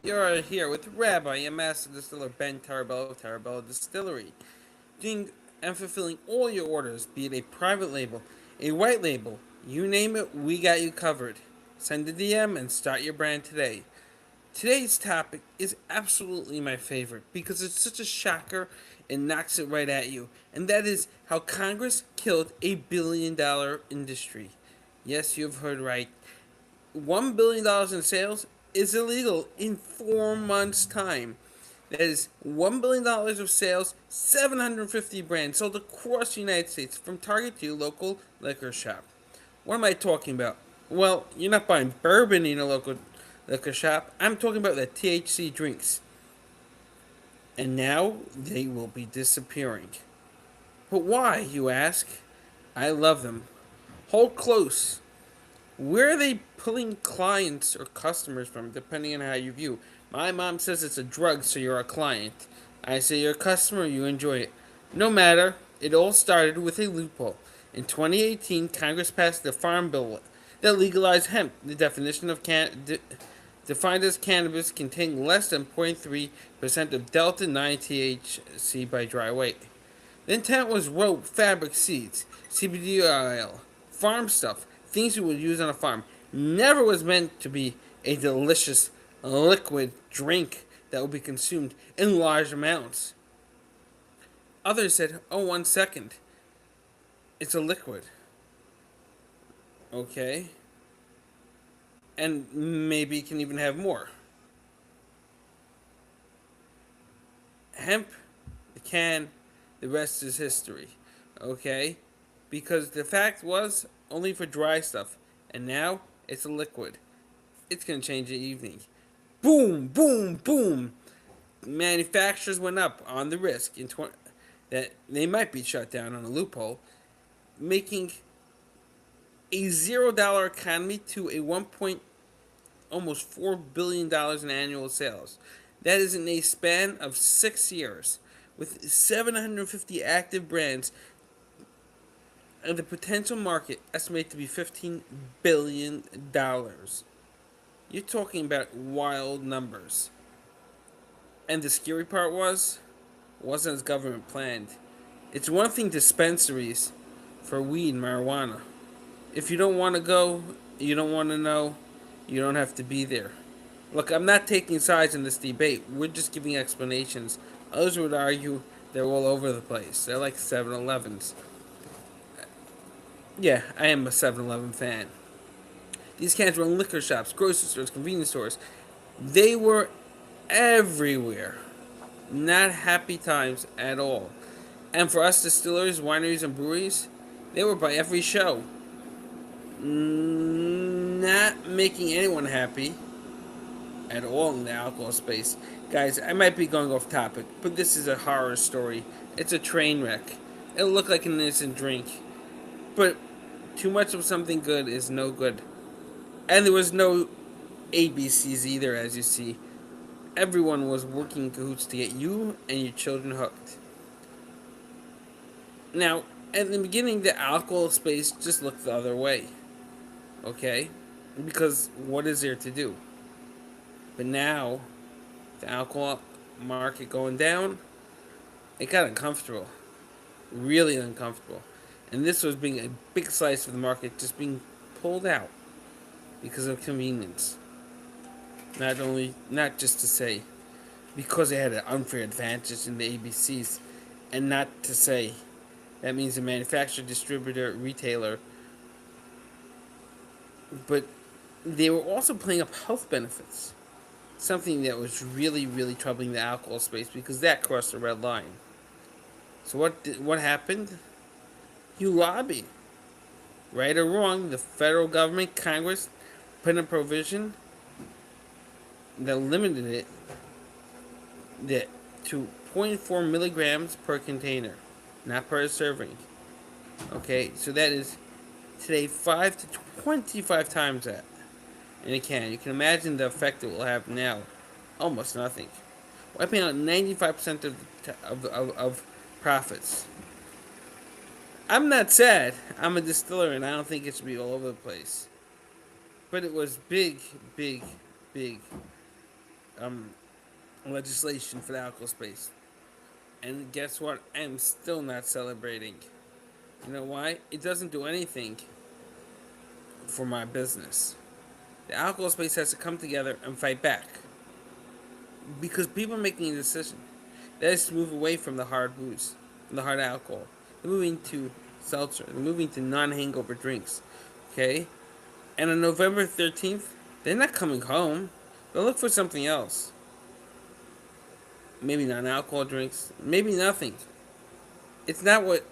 You're here with Rabbi and Master Distiller Ben Tarabello of Tarabello Distillery, doing and fulfilling all your orders, be it a private label, a white label, you name it, we got you covered. Send a DM and start your brand today. Today's topic is absolutely my favorite because it's such a shocker and knocks it right at you, and that is how Congress killed $1 billion industry. Yes, you've heard right. $1 billion in sales is illegal in 4 months' time. That is $1 billion of sales, 750 brands sold across the United States from Target to your local liquor shop. What am I talking about? Well, you're not buying bourbon in a local liquor shop. I'm talking about the THC drinks. And now they will be disappearing. But why, you ask? I love them. Hold close. Where are they pulling clients or customers from, depending on how you view? My mom says it's a drug, so you're a client. I say you're a customer, you enjoy it. No matter, it all started with a loophole. In 2018, Congress passed the Farm Bill that legalized hemp. The definition of defined as cannabis containing less than 0.3% of Delta 9 THC by dry weight. The intent was rope, fabric seeds, CBD oil, farm stuff, things you would use on a farm. Never was meant to be a delicious liquid drink that would be consumed in large amounts. Others said, oh, 1 second, it's a liquid. Okay. And maybe it can even have more. Hemp, the can, the rest is history. Okay? Because the fact was only for dry stuff, and now it's a liquid. It's going to change the evening. Boom, boom, boom. Manufacturers went up on the risk that they might be shut down on a loophole, making a $0 economy to a almost $4 billion in annual sales. That is in a span of 6 years, with 750 active brands, and the potential market estimated to be $15 billion. You're talking about wild numbers. And the scary part wasn't as government planned. It's one thing dispensaries for weed and marijuana. If you don't want to go, you don't want to know, you don't have to be there. Look, I'm not taking sides in this debate. We're just giving explanations. Others would argue they're all over the place. They're like 7-Elevens. Yeah, I am a 7-Eleven fan. These cans were in liquor shops, grocery stores, convenience stores. They were everywhere. Not happy times at all. And for us distillers, wineries, and breweries, they were by every show. Not making anyone happy at all in the alcohol space. Guys, I might be going off topic, but this is a horror story. It's a train wreck. It'll look like an innocent drink, but too much of something good is no good. And there was no ABCs either, as you see. Everyone was working in cahoots to get you and your children hooked. Now, at the beginning, the alcohol space just looked the other way. Okay? Because what is there to do? But now, the alcohol market going down, it got uncomfortable. Really uncomfortable. And this was being a big slice of the market just being pulled out because of convenience. Not just to say because they had an unfair advantage in the ABCs, and not to say that means the manufacturer, distributor, retailer, but they were also playing up health benefits. Something that was really, really troubling the alcohol space because that crossed the red line. So what happened? You lobby. Right or wrong, the federal government, Congress, put in a provision that limited it to 0.4 milligrams per container, not per serving. Okay, so that is today 5 to 25 times that in a can. You can imagine the effect it will have now. Almost nothing. Wiping out 95% of profits. I'm not sad. I'm a distiller and I don't think it should be all over the place. But it was big, big, big um, legislation for the alcohol space. And guess what? I'm still not celebrating. You know why? It doesn't do anything for my business. The alcohol space has to come together and fight back. Because people are making a decision. That is to move away from the hard booze, from the hard alcohol. They're moving to seltzer. They're moving to non-hangover drinks. Okay? And on November 13th, they're not coming home. They'll look for something else. Maybe non-alcohol drinks. Maybe nothing. It's not what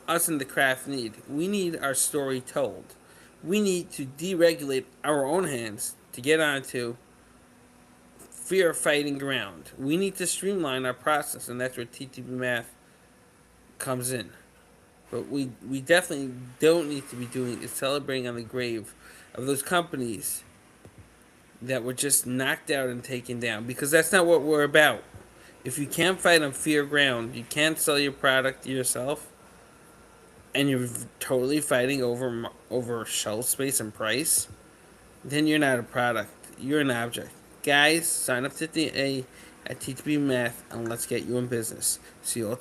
us in the craft need. We need our story told. We need to deregulate our own hands to get onto fear fighting ground. We need to streamline our process, and that's where TTB math comes in. But we definitely don't need to be doing is celebrating on the grave of those companies that were just knocked out and taken down, because that's not what we're about. If you can't fight on fear ground, you can't sell your product yourself, and you're totally fighting over shelf space and price, then you're not a product. You're an object. Guys, sign up today at TTB Math and let's get you in business. See you all.